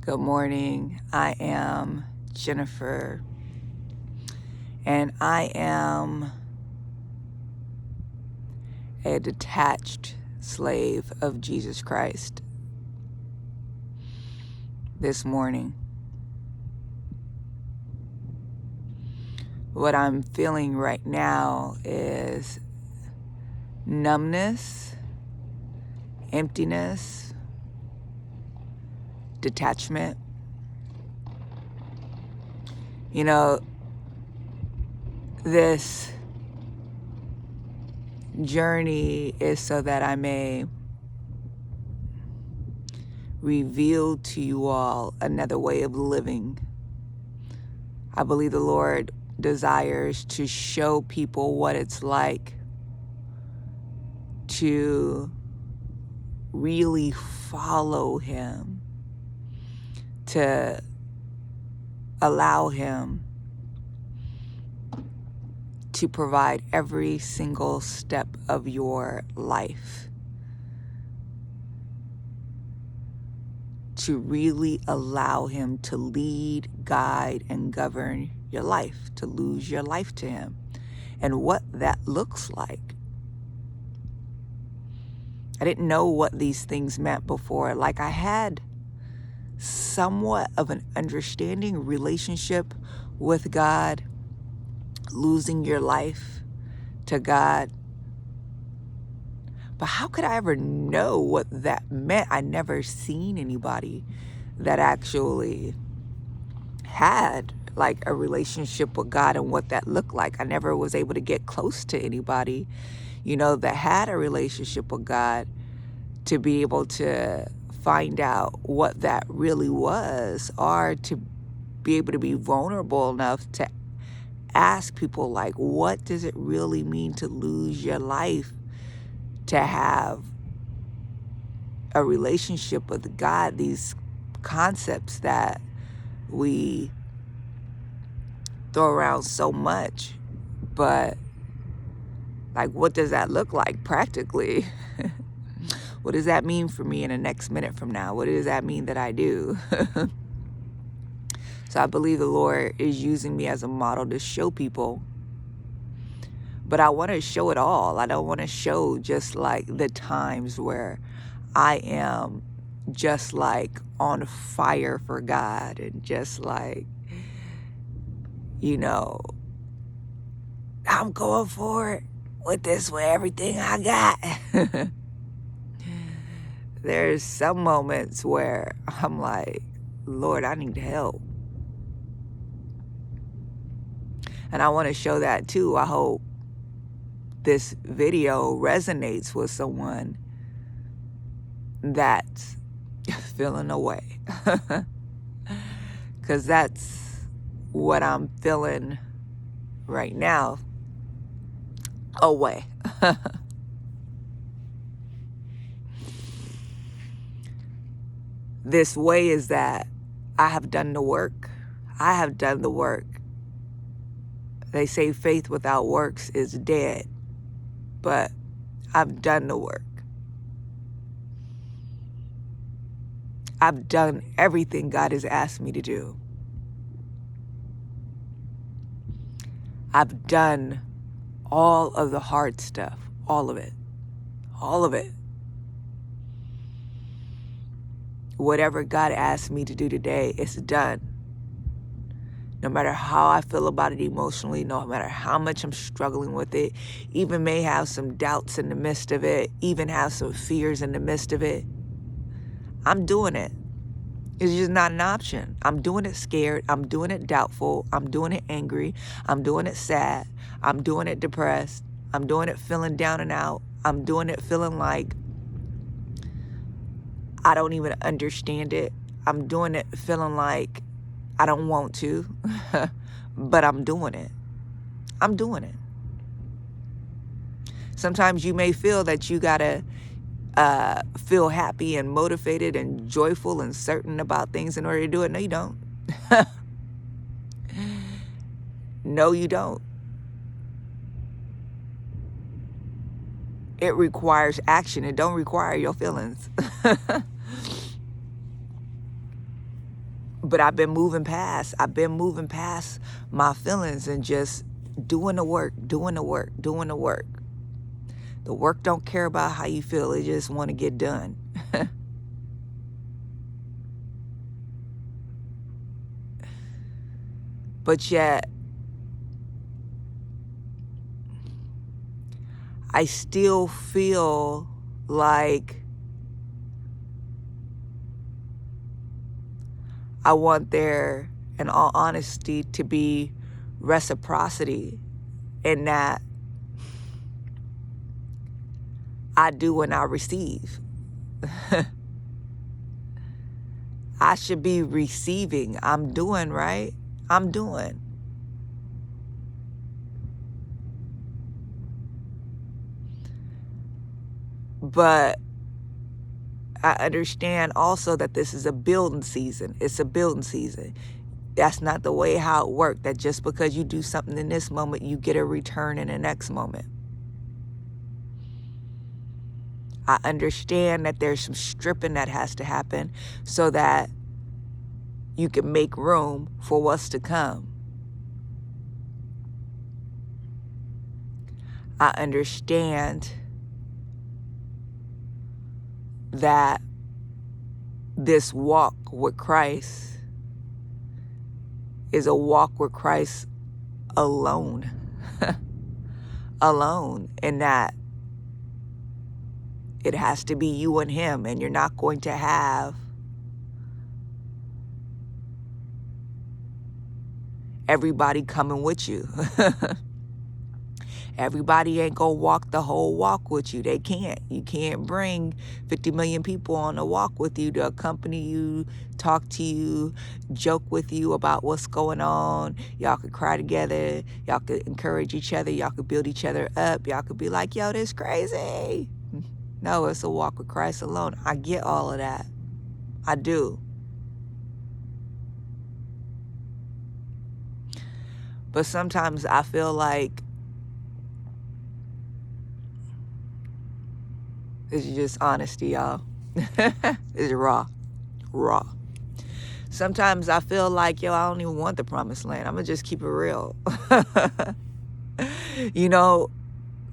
Good morning. I am Jennifer, and I am a detached slave of Jesus Christ. This morning, what I'm feeling right now is numbness, emptiness, detachment. You know, this journey is so that I may reveal to you all another way of living. I believe the Lord desires to show people what it's like to really follow Him, to allow Him to provide every single step of your life, to really allow Him to lead, guide, and govern your life, to lose your life to Him, and what that looks like. I didn't know what these things meant before. Like, I had somewhat of an understanding relationship with God, losing your life to God. But how could I ever know what that meant? I never seen anybody that actually had like a relationship with God and what that looked like. I never was able to get close to anybody, that had a relationship with God, to be able to find out what that really was, or to be able to be vulnerable enough to ask people, like, what does it really mean to lose your life, to have a relationship with God? These concepts that we throw around so much, but like, what does that look like practically? What does that mean for me in the next minute from now? What does that mean that I do? So I believe the Lord is using me as a model to show people. But I want to show it all. I don't want to show just like the times where I am just like on fire for God, and just like, I'm going for it with everything I got. There's some moments where I'm like, Lord, I need help. And I want to show that too. I hope this video resonates with someone that's feeling away. Because that's what I'm feeling right now. Away. This way is that I have done the work. I have done the work. They say faith without works is dead, but I've done the work. I've done everything God has asked me to do. I've done all of the hard stuff, all of it, all of it. Whatever God asked me to do today, it's done. No matter how I feel about it emotionally, no matter how much I'm struggling with it, even may have some doubts in the midst of it, even have some fears in the midst of it, I'm doing it. It's just not an option. I'm doing it scared. I'm doing it doubtful. I'm doing it angry. I'm doing it sad. I'm doing it depressed. I'm doing it feeling down and out. I'm doing it feeling like I don't even understand it. I'm doing it feeling like I don't want to, but I'm doing it. I'm doing it. Sometimes you may feel that you gotta feel happy and motivated and joyful and certain about things in order to do it. No, you don't. No, you don't. It requires action. It don't require your feelings. But I've been moving past my feelings and just doing the work. The work don't care about how you feel. It just want to get done. But yet, I still feel like I want there, in all honesty, to be reciprocity in that I do and I receive. I should be receiving. I'm doing, right? I'm doing. But I understand also that this is a building season. It's a building season. That's not the way how it works. That just because you do something in this moment, you get a return in the next moment. I understand that there's some stripping that has to happen so that you can make room for what's to come. I understand that this walk with Christ is a walk with Christ alone. Alone, in that it has to be you and him, and you're not going to have everybody coming with you. Everybody ain't gonna walk the whole walk with you. They can't. You can't bring 50 million people on a walk with you to accompany you, talk to you, joke with you about what's going on. Y'all could cry together. Y'all could encourage each other. Y'all could build each other up. Y'all could be like, yo, this crazy. No, it's a walk with Christ alone. I get all of that. I do. But sometimes I feel like it's just honesty, y'all. It's raw. Sometimes I feel like, yo, I don't even want the promised land. I'm going to just keep it real. You know,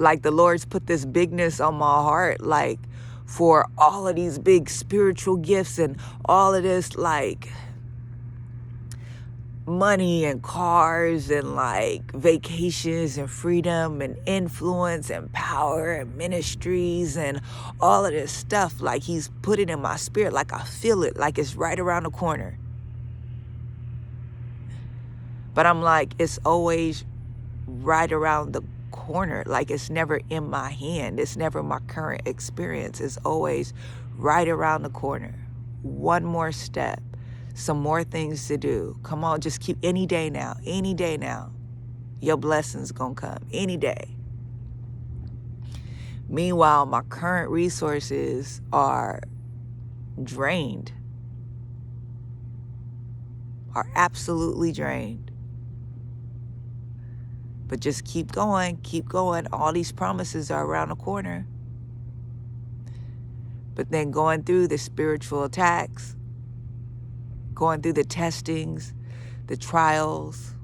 like the Lord's put this bigness on my heart, like for all of these big spiritual gifts and all of this, like money and cars and like vacations and freedom and influence and power and ministries and all of this stuff. Like he's put it in my spirit. Like I feel it, like it's right around the corner. But I'm like, it's always right around the corner. Like it's never in my hand. It's never my current experience. It's always right around the corner. One more step. Some more things to do. Come on, just keep any day now. Your blessings gonna come any day. Meanwhile, my current resources are drained. Are absolutely drained. But just keep going. All these promises are around the corner. But then going through the spiritual attacks, going through the testings, the trials,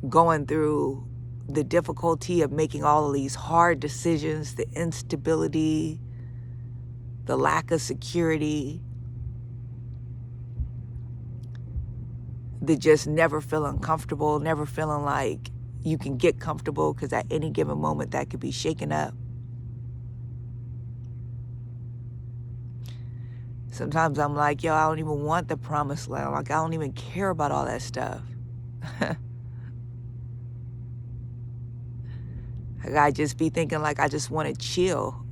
going through the difficulty of making all of these hard decisions, the instability, the lack of security, the just never feeling comfortable, never feeling like you can get comfortable, because at any given moment that could be shaken up. Sometimes I'm like, yo, I don't even want the promised land. Like, I don't even care about all that stuff. I just be thinking like, I just want to chill.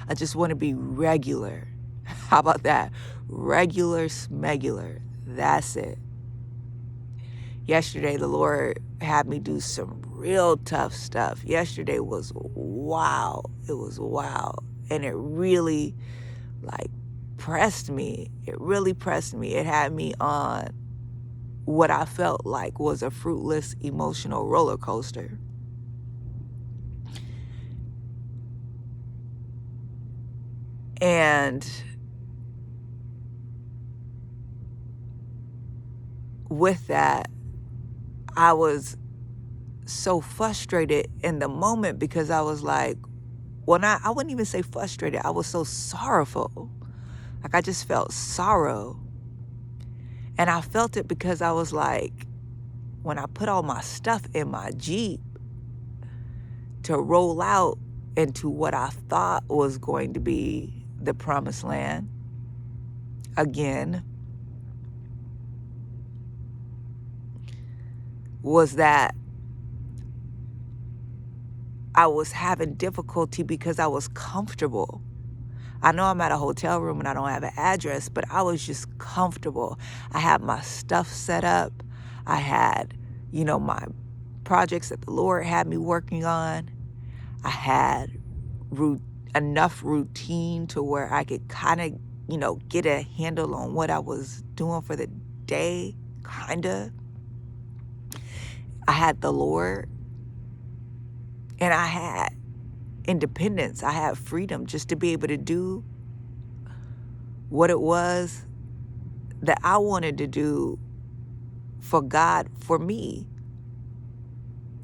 I just want to be regular. How about that? Regular smegular. That's it. Yesterday, the Lord had me do some real tough stuff. Yesterday was wow. It was wow. And it really, like, pressed me. It really pressed me. It had me on what I felt like was a fruitless emotional roller coaster. And with that, I was so frustrated in the moment because I was like, well, I wouldn't even say frustrated. I was so sorrowful. Like, I just felt sorrow. And I felt it because I was like, when I put all my stuff in my Jeep to roll out into what I thought was going to be the promised land, again, was that I was having difficulty because I was comfortable. I know I'm at a hotel room and I don't have an address, but I was just comfortable. I had my stuff set up. I had, my projects that the Lord had me working on. I had enough routine to where I could kind of, get a handle on what I was doing for the day, kind of. I had the Lord, and I had independence. I had freedom just to be able to do what it was that I wanted to do for God, for me.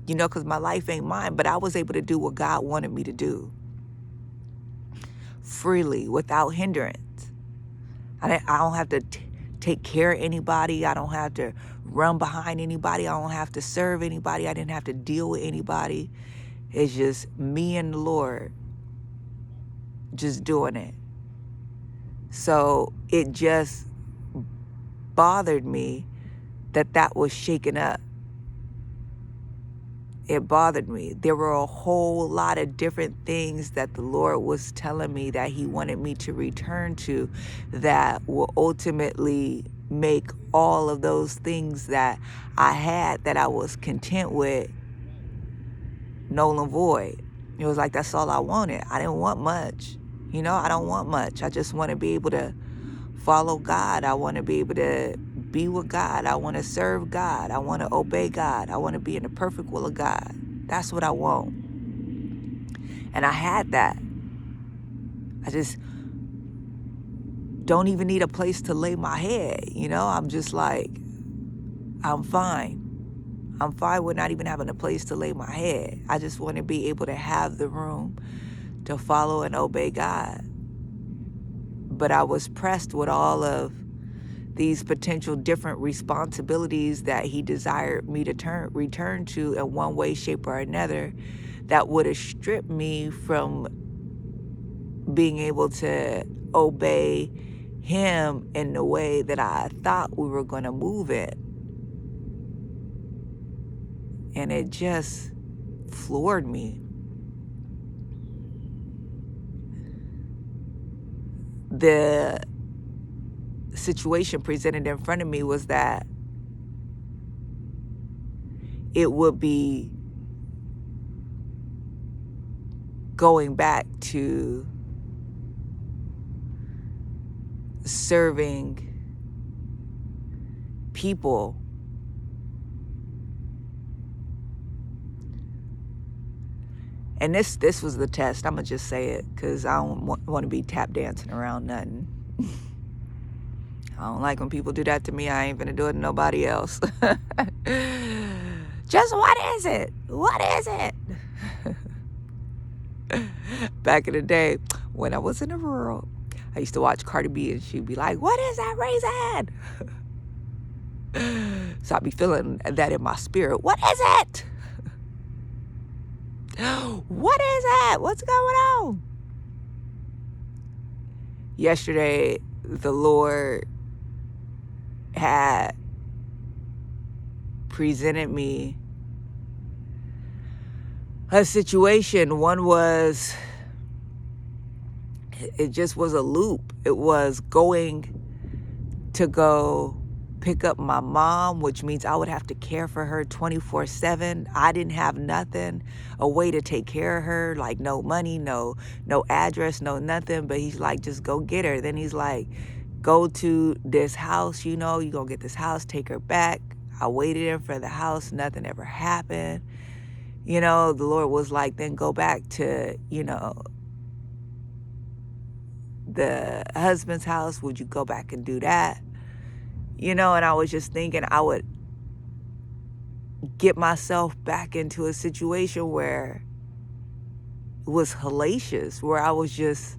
Because my life ain't mine, but I was able to do what God wanted me to do freely, without hindrance. I don't have to take care of anybody. I don't have to run behind anybody. I don't have to serve anybody. I didn't have to deal with anybody. It's just me and the Lord just doing it. So it just bothered me that was shaken up. It bothered me. There were a whole lot of different things that the Lord was telling me that he wanted me to return to that will ultimately make all of those things that I had that I was content with null and void. It was like, that's all I wanted. I didn't want much. I don't want much. I just want to be able to follow God. I want to be able to be with God. I want to serve God. I want to obey God. I want to be in the perfect will of God. That's what I want. And I had that. I just don't even need a place to lay my head. I'm just like, I'm fine. I'm fine with not even having a place to lay my head. I just want to be able to have the room to follow and obey God. But I was pressed with all of these potential different responsibilities that he desired me to return to in one way, shape, or another, that would have stripped me from being able to obey him in the way that I thought we were going to move it. And it just floored me. The situation presented in front of me was that it would be going back to serving people and this was the test. I'm gonna just say it because I don't want to be tap dancing around nothing. I don't like when people do that to me. I ain't gonna do it to nobody else. Just what is it? What is it? Back in the day when I was in the rural, I used to watch Cardi B and she'd be like, what is that raisin? So I'd be feeling that in my spirit. What is it? What is that? What's going on? Yesterday, the Lord had presented me a situation. One was, it just was a loop. It was going to go pick up my mom, which means I would have to care for her 24/7. I didn't have nothing, a way to take care of her, like no money, no address, no nothing. But he's like, just go get her. Then he's like, go to this house, you gonna get this house, take her back. I waited in for the house, nothing ever happened. The Lord was like, then go back to, the husband's house? Would you go back and do that? And I was just thinking I would get myself back into a situation where it was hellacious, where I was just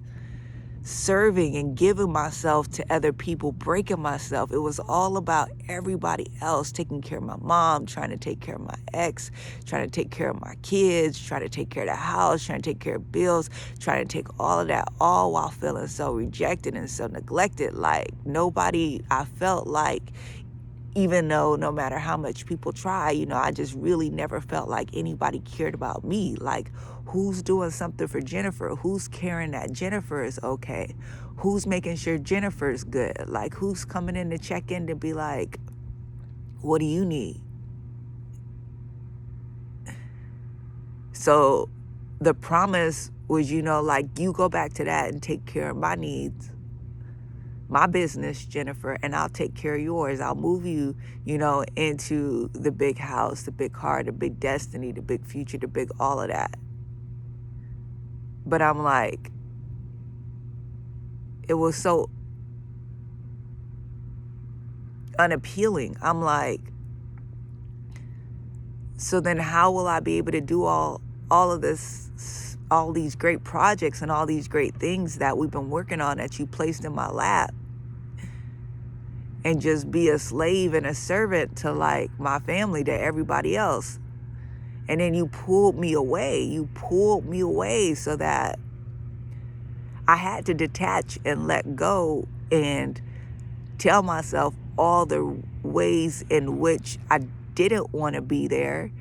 serving and giving myself to other people, breaking myself. It was all about everybody else, taking care of my mom, trying to take care of my ex, trying to take care of my kids, trying to take care of the house, trying to take care of bills, trying to take all of that, all while feeling so rejected and so neglected. Like nobody, I felt like, even though no matter how much people try, I just really never felt like anybody cared about me. Like, who's doing something for Jennifer? Who's caring that Jennifer is okay? Who's making sure Jennifer's good? Like, who's coming in to check in to be like, what do you need? So the promise was, like, you go back to that and take care of my needs, my business, Jennifer, and I'll take care of yours. I'll move you, into the big house, the big car, the big destiny, the big future, the big all of that. But I'm like, it was so unappealing. I'm like, so then how will I be able to do all of this, all these great projects and all these great things that we've been working on that you placed in my lap, and just be a slave and a servant to like my family, to everybody else? And then you pulled me away so that I had to detach and let go and tell myself all the ways in which I didn't want to be there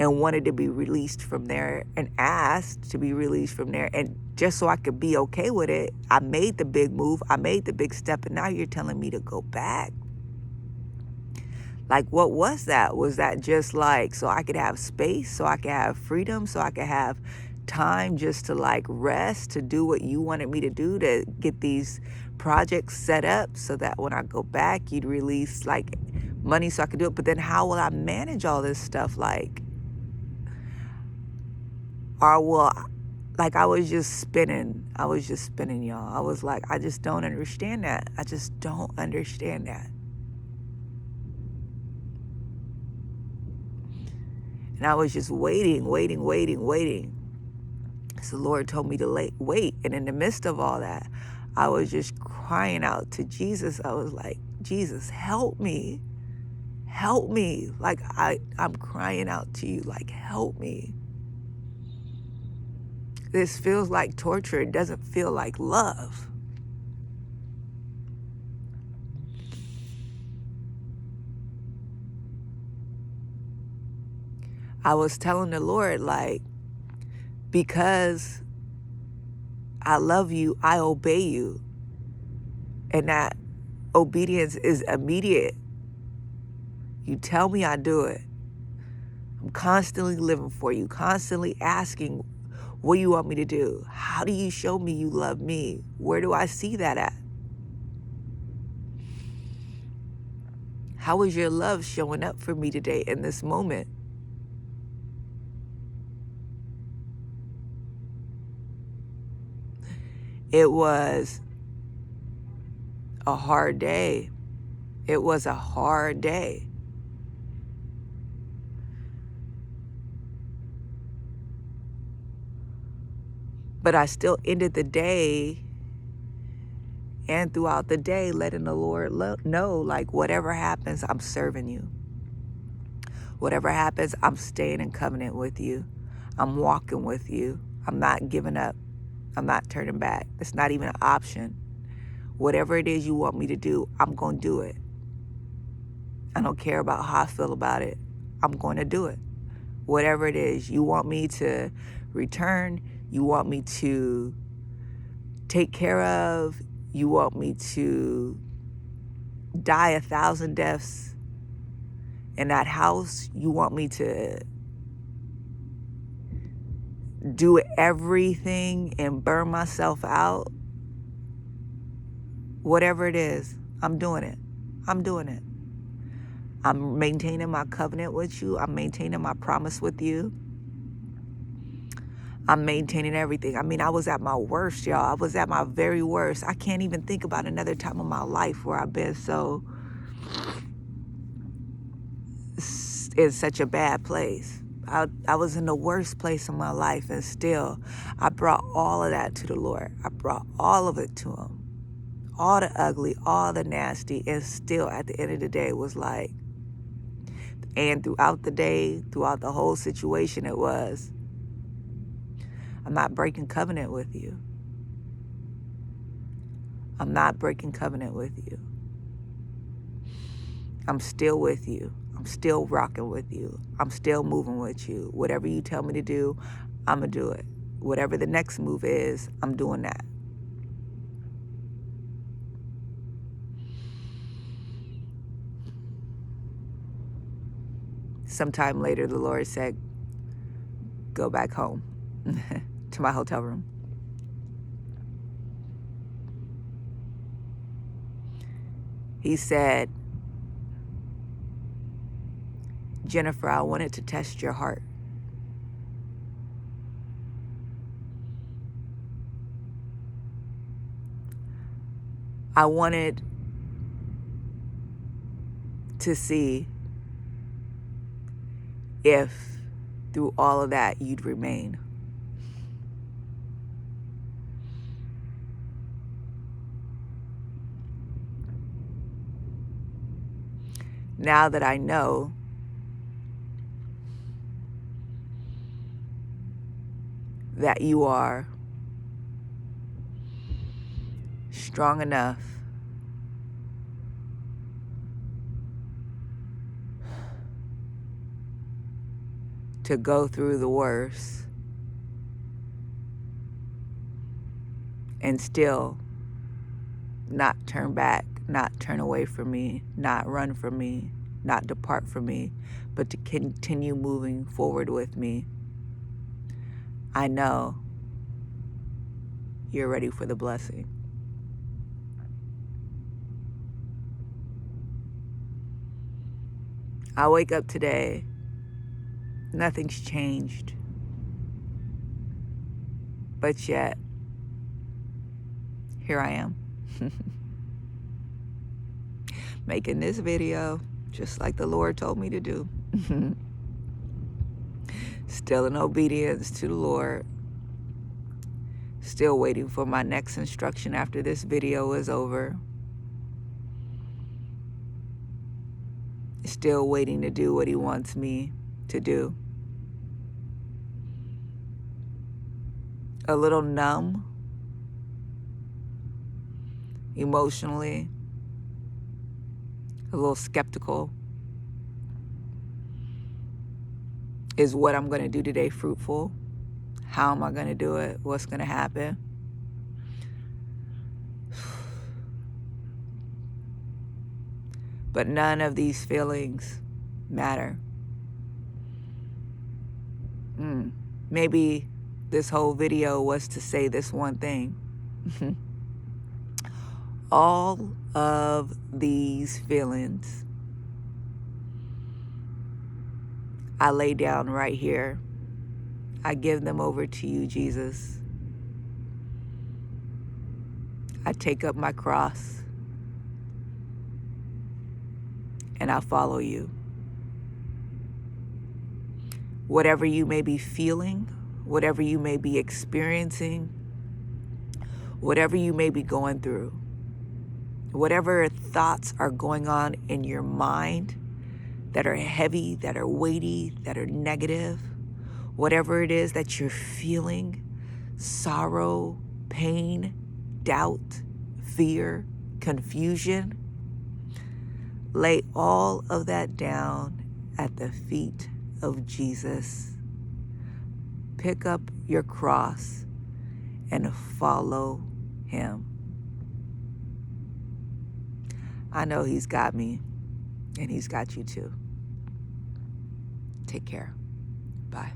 and wanted to be released from there and asked to be released from there. And just so I could be okay with it, I made the big move. I made the big step. And now you're telling me to go back. Like, what was that? Was that just like so I could have space, so I could have freedom, so I could have time just to like rest, to do what you wanted me to do, to get these projects set up so that when I go back, you'd release like money so I could do it? But then how will I manage all this stuff? Like, or will, like, I was just spinning, y'all. I was like, I just don't understand that. I just don't understand that. And I was just waiting. So the Lord told me to wait. And in the midst of all that, I was just crying out to Jesus. I was like, Jesus, help me. Help me. Like, I'm crying out to you, like, help me. This feels like torture. It doesn't feel like love. I was telling the Lord, like, because I love you, I obey you. And that obedience is immediate. You tell me, I do it. I'm constantly living for you, constantly asking, what do you want me to do? How do you show me you love me? Where do I see that at? How is your love showing up for me today in this moment? It was a hard day. It was a hard day. But I still ended the day and throughout the day letting the Lord know, like, whatever happens, I'm serving you. Whatever happens, I'm staying in covenant with you. I'm walking with you. I'm not giving up. I'm not turning back. It's not even an option. Whatever it is you want me to do, I'm going to do it. I don't care about how I feel about it. I'm going to do it. Whatever it is, you want me to return, you want me to take care of, you want me to die 1,000 deaths in that house, you want me to do everything and burn myself out, whatever it is, I'm doing it. I'm doing it. I'm maintaining my covenant with you. I'm maintaining my promise with you. I'm maintaining everything. I mean, I was at my worst, y'all. I was at my very worst. I can't even think about another time in my life where I've been so in such a bad place. I was in the worst place in my life, and still I brought all of that to the Lord. I brought all of it to him. All the ugly, all the nasty, and still at the end of the day it was like, and throughout the day, throughout the whole situation, it was, I'm not breaking covenant with you. I'm not breaking covenant with you. I'm still with you. I'm still rocking with you. I'm still moving with you. Whatever you tell me to do, I'm going to do it. Whatever the next move is, I'm doing that. Sometime later, the Lord said, go back home to my hotel room. He said, Jennifer, I wanted to test your heart. I wanted to see if through all of that you'd remain. Now that I know that you are strong enough to go through the worst and still not turn back, not turn away from me, not run from me, not depart from me, but to continue moving forward with me, I know you're ready for the blessing. I wake up today, nothing's changed, but yet, here I am, making this video just like the Lord told me to do. Still in obedience to the Lord. Still waiting for my next instruction after this video is over. Still waiting to do what he wants me to do. A little numb emotionally, a little skeptical. Is what I'm going to do today fruitful? How am I going to do it? What's going to happen? But none of these feelings matter. Maybe this whole video was to say this one thing. All of these feelings I lay down right here. I give them over to you, Jesus. I take up my cross and I follow you. Whatever you may be feeling, whatever you may be experiencing, whatever you may be going through, whatever thoughts are going on in your mind that are heavy, that are weighty, that are negative, whatever it is that you're feeling, sorrow, pain, doubt, fear, confusion, lay all of that down at the feet of Jesus. Pick up your cross and follow him. I know he's got me, and he's got you too. Take care. Bye.